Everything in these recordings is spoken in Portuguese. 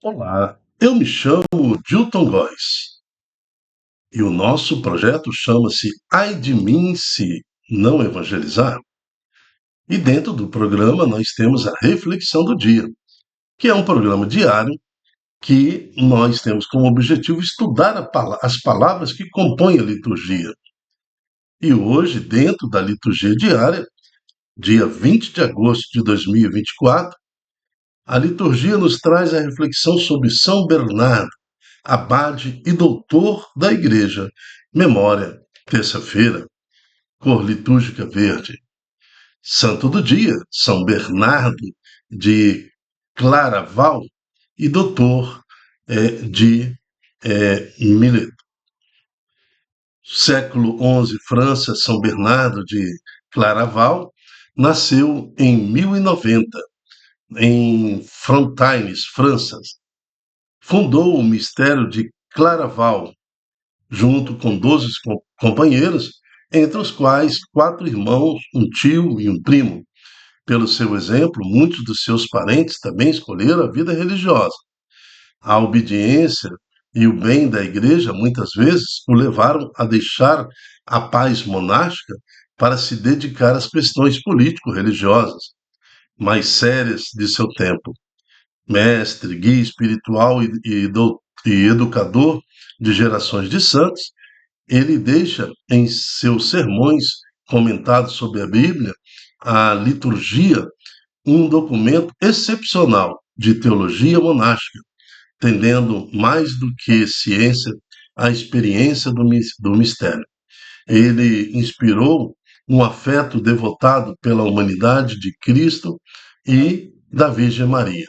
Olá, eu me chamo Dilton Góes e o nosso projeto chama-se Ai de mim se não evangelizar. E dentro do programa nós temos a Reflexão do Dia, que é um programa diário que nós temos como objetivo estudar as palavras que compõem a liturgia. E hoje, dentro da liturgia diária, dia 20 de agosto de 2024, a liturgia nos traz a reflexão sobre São Bernardo, abade e doutor da Igreja. Memória, terça-feira, cor litúrgica verde. Santo do dia, São Bernardo de Claraval e doutor de Mileto. Século XI, França, São Bernardo de Claraval, nasceu em 1090, em Frontaines, França. Fundou o mistério de Claraval, junto com 12 companheiros, entre os quais 4 irmãos, um tio e um primo. Pelo seu exemplo, muitos dos seus parentes também escolheram a vida religiosa. A obediência e o bem da igreja muitas vezes o levaram a deixar a paz monástica para se dedicar às questões político-religiosas mais sérias de seu tempo. Mestre, guia espiritual e educador de gerações de santos, ele deixa em seus sermões comentados sobre a Bíblia, a liturgia, um documento excepcional de teologia monástica, tendendo mais do que ciência a experiência do mistério. Ele inspirou um afeto devotado pela humanidade de Cristo e da Virgem Maria.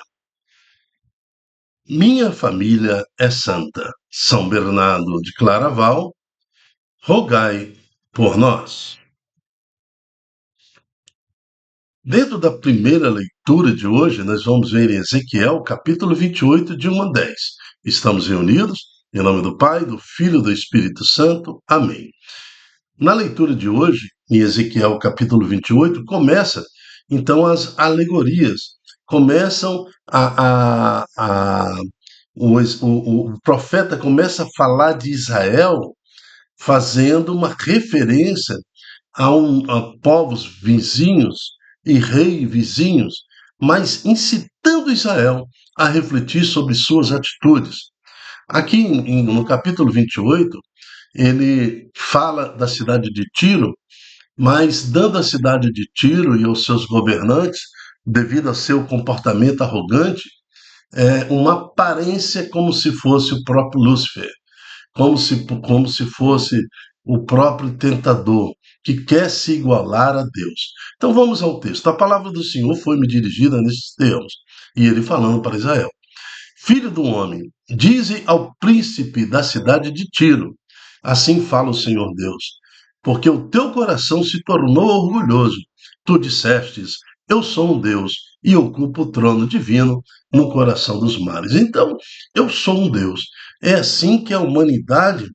Minha família é santa. São Bernardo de Claraval, rogai por nós. Dentro da primeira leitura de hoje, nós vamos ver em Ezequiel, capítulo 28, de 1 a 10. Estamos reunidos em nome do Pai, do Filho e do Espírito Santo. Amém. Na leitura de hoje, em Ezequiel, capítulo 28, começa, então, as alegorias. Começam o profeta começa a falar de Israel fazendo uma referência a povos vizinhos e reis vizinhos, mas incitando Israel a refletir sobre suas atitudes. Aqui no capítulo 28, ele fala da cidade de Tiro, mas dando à cidade de Tiro e aos seus governantes, devido a seu comportamento arrogante, uma aparência como se fosse o próprio Lúcifer, como se fosse o próprio tentador, que quer se igualar a Deus. Então vamos ao texto. A palavra do Senhor foi-me dirigida nesses termos, e ele falando para Israel: Filho do homem, dize ao príncipe da cidade de Tiro, assim fala o Senhor Deus, porque o teu coração se tornou orgulhoso. Tu dissestes, eu sou um Deus e ocupo o trono divino no coração dos mares. Então, eu sou um Deus. É assim que a humanidade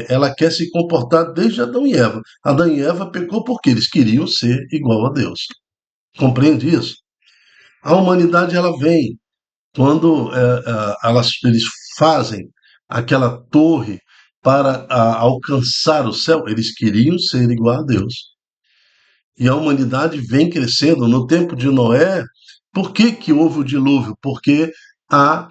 ela quer se comportar desde Adão e Eva. Adão e Eva pecou porque eles queriam ser igual a Deus. Compreende isso? A humanidade ela vem quando eles fazem aquela torre para alcançar o céu, eles queriam ser igual a Deus. E a humanidade vem crescendo. No tempo de Noé, por que houve o dilúvio? Porque a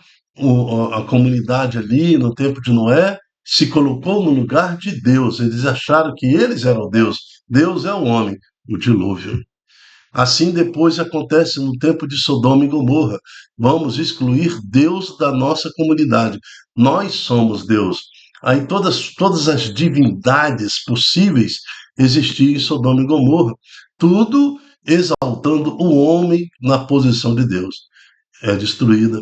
comunidade ali, no tempo de Noé, se colocou no lugar de Deus. Eles acharam que eles eram Deus. Deus é o homem, o dilúvio. Assim depois acontece no tempo de Sodoma e Gomorra. Vamos excluir Deus da nossa comunidade. Nós somos Deus. Aí todas as divindades possíveis existiam em Sodoma e Gomorra. Tudo exaltando o homem na posição de Deus. É destruída.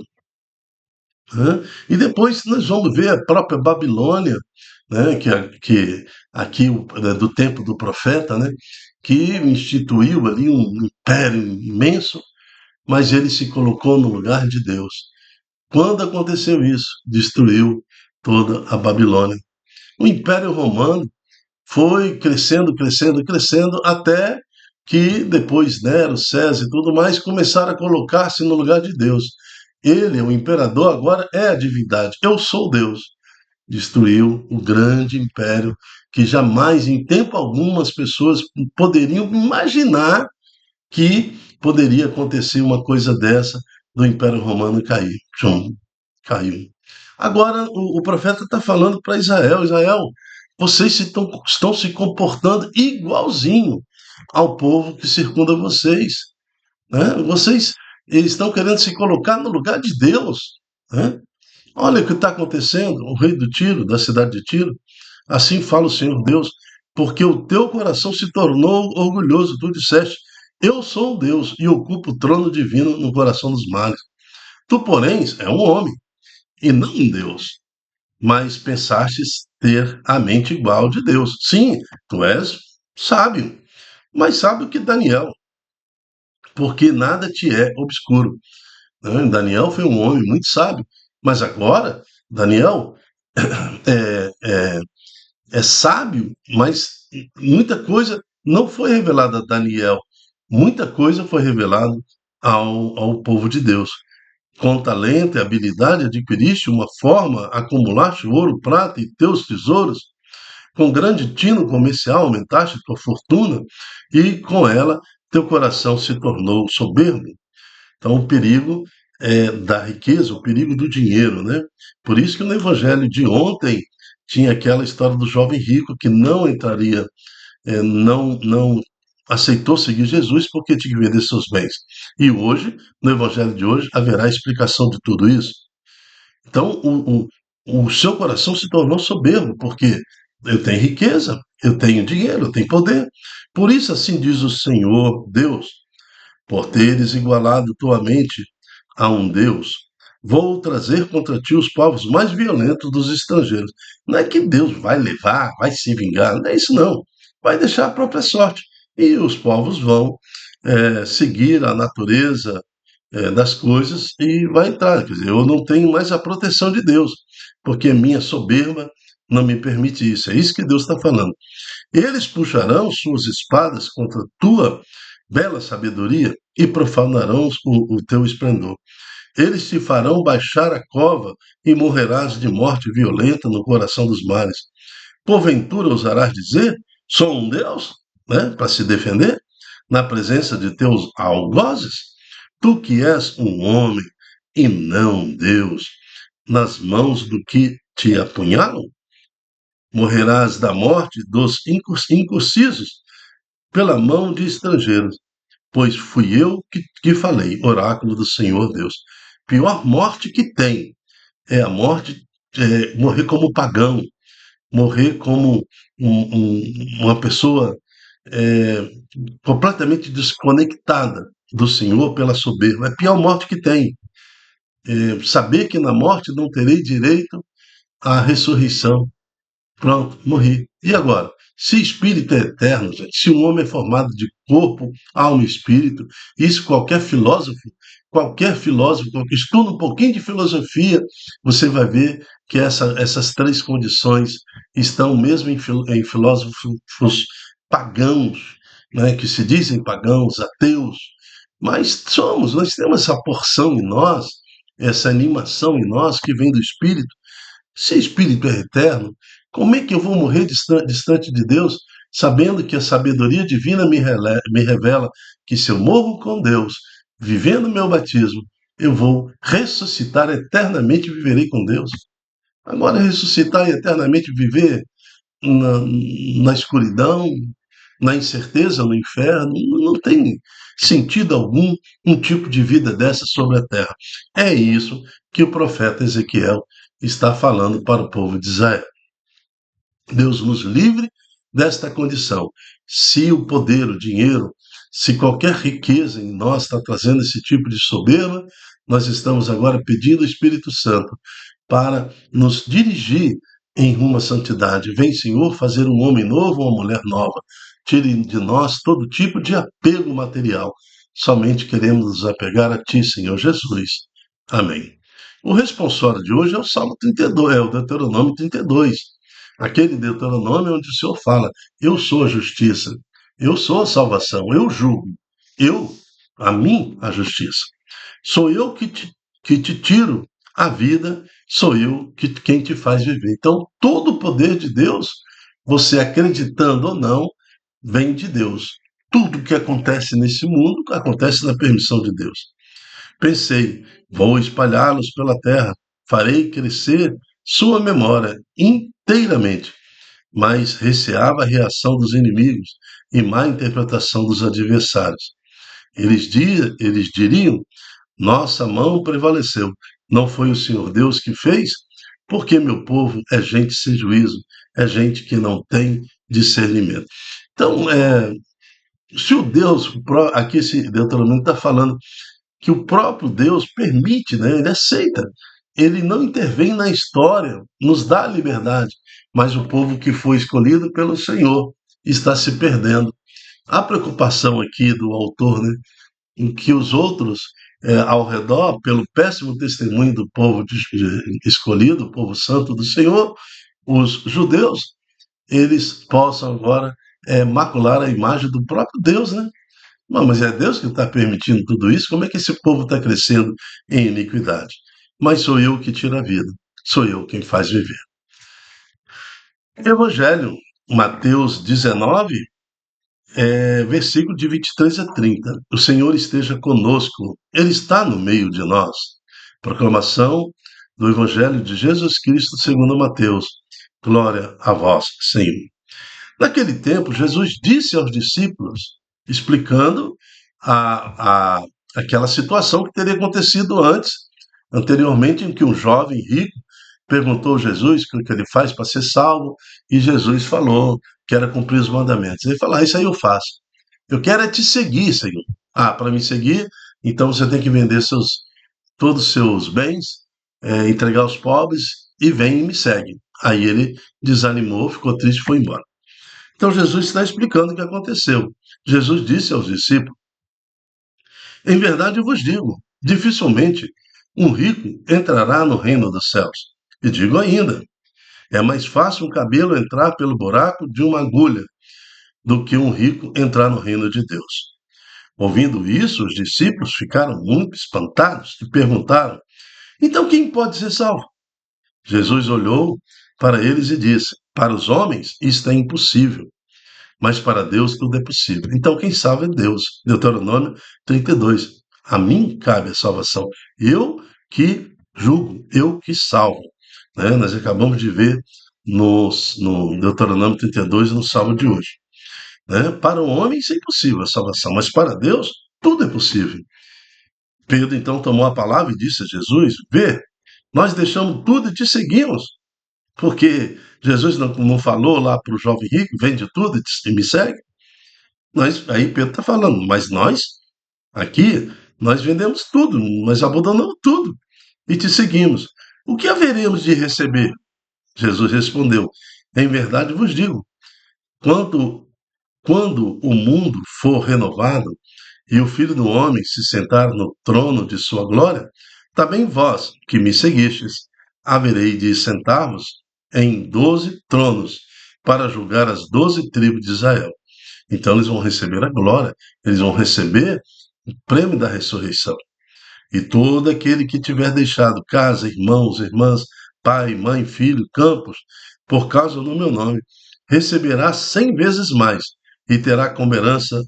Né? E depois nós vamos ver a própria Babilônia, né, que aqui do tempo do profeta, né, que instituiu ali um império imenso, mas ele se colocou no lugar de Deus. Quando aconteceu isso, destruiu toda a Babilônia. O Império Romano foi crescendo, crescendo, crescendo, até que depois Nero, César e tudo mais começaram a colocar-se no lugar de Deus. Ele, o imperador, agora é a divindade. Eu sou Deus. Destruiu o grande império que jamais, em tempo algum, as pessoas poderiam imaginar que poderia acontecer uma coisa dessa do Império Romano cair. Tchum, caiu. Agora o profeta está falando para Israel: Israel, vocês estão se comportando igualzinho ao povo que circunda vocês. Né? Vocês estão querendo se colocar no lugar de Deus. Né? Olha o que está acontecendo, o rei do Tiro, da cidade de Tiro. Assim fala o Senhor Deus, porque o teu coração se tornou orgulhoso. Tu disseste: eu sou um Deus e ocupo o trono divino no coração dos males. Tu, porém, é um homem e não um Deus, mas pensastes ter a mente igual de Deus. Sim, tu és sábio, mais sábio que Daniel, porque nada te é obscuro. Né? Daniel foi um homem muito sábio, mas agora Daniel é, é, é sábio, mas muita coisa não foi revelada a Daniel. Muita coisa foi revelada ao povo de Deus. Com talento e habilidade adquiriste uma forma, acumulaste ouro, prata e teus tesouros. Com grande tino comercial aumentaste tua fortuna e com ela teu coração se tornou soberbo. Então, o perigo da riqueza, o perigo do dinheiro, né? Por isso que no evangelho de ontem tinha aquela história do jovem rico que não entraria, não aceitou seguir Jesus porque tinha que vender seus bens. E hoje, no evangelho de hoje, haverá explicação de tudo isso. Então, o seu coração se tornou soberbo, porque eu tenho riqueza, eu tenho dinheiro, eu tenho poder. Por isso, assim diz o Senhor Deus: por teres igualado tua mente a um Deus, vou trazer contra ti os povos mais violentos dos estrangeiros. Não é que Deus vai levar, vai se vingar, não é isso não. Vai deixar a própria sorte. E os povos vão seguir a natureza das coisas e vai entrar. Quer dizer, eu não tenho mais a proteção de Deus, porque minha soberba não me permite isso. É isso que Deus está falando. Eles puxarão suas espadas contra tua bela sabedoria e profanarão o teu esplendor. Eles te farão baixar a cova e morrerás de morte violenta no coração dos mares. Porventura ousarás dizer: sou um Deus, né, para se defender, na presença de teus algozes? Tu que és um homem e não Deus, nas mãos do que te apunhalam? Morrerás da morte dos incursisos pela mão de estrangeiros, pois fui eu que falei, oráculo do Senhor Deus. Pior morte que tem é a morte, morrer como pagão, morrer como uma pessoa é, completamente desconectada do Senhor pela soberba. É a pior morte que tem. Saber que na morte não terei direito à ressurreição. Pronto, morri. E agora? Se espírito é eterno, gente, se um homem é formado de corpo, alma e espírito, isso qualquer filósofo que estuda um pouquinho de filosofia, você vai ver que essas três condições estão mesmo em filósofos pagãos, né, que se dizem pagãos, ateus, mas nós temos essa porção em nós, essa animação em nós que vem do espírito. Se espírito é eterno, como é que eu vou morrer distante de Deus, sabendo que a sabedoria divina me revela que se eu morro com Deus, vivendo meu batismo, eu vou ressuscitar eternamente e viverei com Deus? Agora, ressuscitar e eternamente viver na, na escuridão, na incerteza, no inferno, não tem sentido algum um tipo de vida dessa sobre a terra. É isso que o profeta Ezequiel está falando para o povo de Israel. Deus nos livre desta condição. Se o poder, o dinheiro, se qualquer riqueza em nós está trazendo esse tipo de soberba, nós estamos agora pedindo ao Espírito Santo para nos dirigir em rumo à santidade. Vem, Senhor, fazer um homem novo, uma mulher nova. Tire de nós todo tipo de apego material. Somente queremos nos apegar a Ti, Senhor Jesus. Amém. O responsório de hoje é o Salmo 32, é o Deuteronômio 32. Aquele Deuteronômio onde o Senhor fala: eu sou a justiça, eu sou a salvação, eu julgo, a mim, a justiça. Sou eu que te tiro a vida, sou eu quem te faz viver. Então, todo o poder de Deus, você acreditando ou não, vem de Deus. Tudo que acontece nesse mundo acontece na permissão de Deus. Pensei, vou espalhá-los pela terra, farei crescer sua memória inteiramente, mas receava a reação dos inimigos e má interpretação dos adversários. Eles diriam: nossa mão prevaleceu, não foi o Senhor Deus que fez? Porque meu povo é gente sem juízo, é gente que não tem discernimento. Então, se o Deus, aqui esse Deuteronômio está falando que o próprio Deus permite, né? Ele aceita. Ele não intervém na história, nos dá liberdade, mas o povo que foi escolhido pelo Senhor está se perdendo. A preocupação aqui do autor, né, em que os outros ao redor, pelo péssimo testemunho do povo escolhido, o povo santo do Senhor, os judeus, eles possam agora macular a imagem do próprio Deus, né? Não, mas é Deus que está permitindo tudo isso? Como é que esse povo está crescendo em iniquidade? Mas sou eu que tiro a vida, sou eu quem faz viver. Evangelho, Mateus 19, versículo de 23 a 30. O Senhor esteja conosco, Ele está no meio de nós. Proclamação do Evangelho de Jesus Cristo segundo Mateus. Glória a vós, Senhor. Naquele tempo, Jesus disse aos discípulos, explicando aquela situação que teria acontecido anteriormente, em que um jovem rico perguntou a Jesus o que ele faz para ser salvo, e Jesus falou que era cumprir os mandamentos. Ele falou: isso aí eu faço. Eu quero é te seguir, Senhor. Para me seguir, então você tem que vender todos os seus bens, entregar aos pobres, e vem e me segue. Aí ele desanimou, ficou triste e foi embora. Então Jesus está explicando o que aconteceu. Jesus disse aos discípulos: em verdade eu vos digo, dificilmente um rico entrará no reino dos céus. E digo ainda, é mais fácil um camelo entrar pelo buraco de uma agulha do que um rico entrar no reino de Deus. Ouvindo isso, os discípulos ficaram muito espantados e perguntaram: então quem pode ser salvo? Jesus olhou para eles e disse: para os homens isto é impossível, mas para Deus tudo é possível. Então quem salva é Deus. Deuteronômio 32. A mim cabe a salvação. Eu que julgo, eu que salvo. Né? Nós acabamos de ver no Deuteronômio 32 e no Salmo de hoje. Né? Para o homem isso é impossível a salvação, mas para Deus tudo é possível. Pedro então tomou a palavra e disse a Jesus: vê, nós deixamos tudo e te seguimos. Porque Jesus não falou lá para o jovem rico: vende tudo e me segue? Aí Pedro está falando: mas nós, aqui, nós vendemos tudo, nós abandonamos tudo e te seguimos. O que haveremos de receber? Jesus respondeu: em verdade vos digo, quando, quando o mundo for renovado e o Filho do Homem se sentar no trono de sua glória, também vós, que me seguistes, haverei de sentar-vos em 12 tronos, para julgar as 12 tribos de Israel. Então eles vão receber a glória, eles vão receber o prêmio da ressurreição. E todo aquele que tiver deixado casa, irmãos, irmãs, pai, mãe, filho, campos, por causa do meu nome, receberá 100 vezes mais e terá como herança,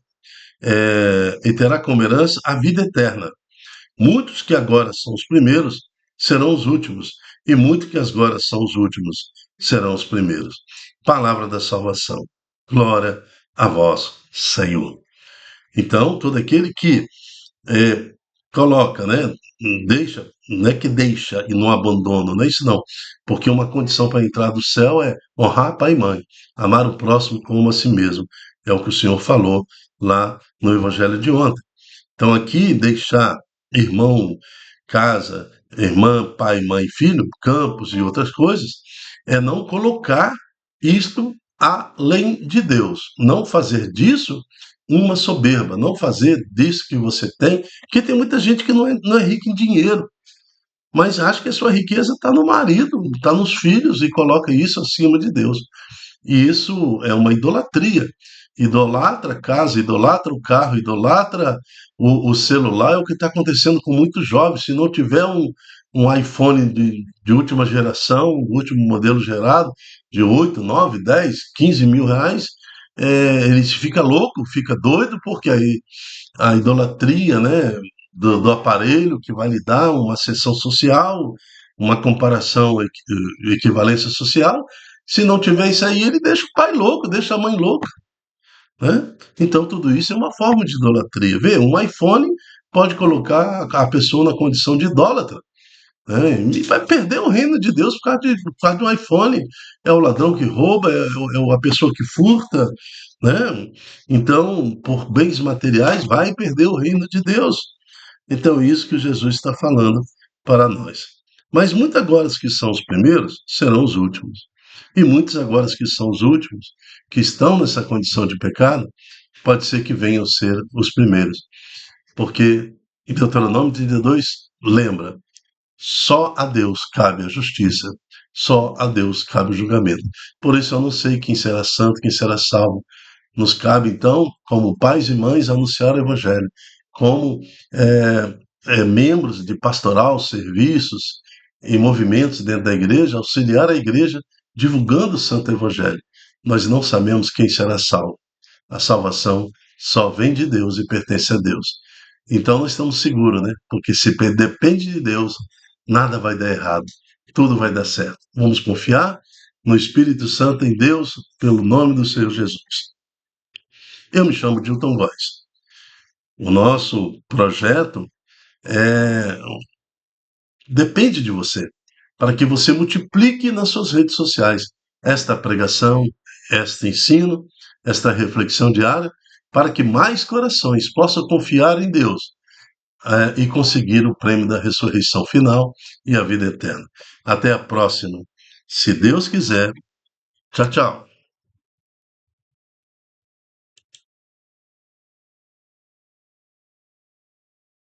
a vida eterna. Muitos que agora são os primeiros serão os últimos, e muitos que agora são os últimos serão os primeiros. Palavra da salvação. Glória a vós, Senhor. Então, todo aquele que é, coloca, né, deixa, não é que deixa e não abandona, não é isso não, porque uma condição para entrar do céu é honrar pai e mãe, amar o próximo como a si mesmo, é o que o Senhor falou lá no Evangelho de ontem. Então aqui deixar irmão, casa, irmã, pai, mãe, filho, campos e outras coisas, é não colocar isto além de Deus, não fazer disso uma soberba, não fazer disso que você tem, porque tem muita gente que não é rica em dinheiro, mas acha que a sua riqueza está no marido, está nos filhos e coloca isso acima de Deus. E isso é uma idolatria. idolatra a casa, idolatra o carro, idolatra o celular, é o que está acontecendo com muitos jovens. Se não tiver um iPhone de última geração, o último modelo gerado, de 8, 9, 10, 15 mil reais, ele fica louco, fica doido, porque aí a idolatria, né, do aparelho que vai lhe dar uma ascensão social, uma comparação, equivalência social. Se não tiver isso aí, ele deixa o pai louco, deixa a mãe louca, né? Então tudo isso é uma forma de idolatria. Vê, um iPhone pode colocar a pessoa na condição de idólatra, né? E vai perder o reino de Deus por causa de um iPhone. É o ladrão que rouba, é a pessoa que furta, né? Então, por bens materiais, vai perder o reino de Deus. Então, é isso que Jesus está falando para nós. Mas muitos agora que são os primeiros serão os últimos. E muitos agora que são os últimos, que estão nessa condição de pecado, pode ser que venham ser os primeiros. Porque em Deuteronômio 32, lembra, só a Deus cabe a justiça, só a Deus cabe o julgamento. Por isso eu não sei quem será santo, quem será salvo. Nos cabe, então, como pais e mães, anunciar o Evangelho, como membros de pastoral, serviços e movimentos dentro da igreja, auxiliar a igreja divulgando o Santo Evangelho. Nós não sabemos quem será salvo. A salvação só vem de Deus e pertence a Deus. Então nós estamos seguros, né? Porque se depende de Deus, nada vai dar errado, tudo vai dar certo. Vamos confiar no Espírito Santo, em Deus, pelo nome do Senhor Jesus. Eu me chamo Dilton Góes. O nosso projeto é, depende de você, para que você multiplique nas suas redes sociais esta pregação, este ensino, esta reflexão diária, para que mais corações possam confiar em Deus e conseguir o prêmio da ressurreição final e a vida eterna. Até a próxima. Se Deus quiser. Tchau, tchau.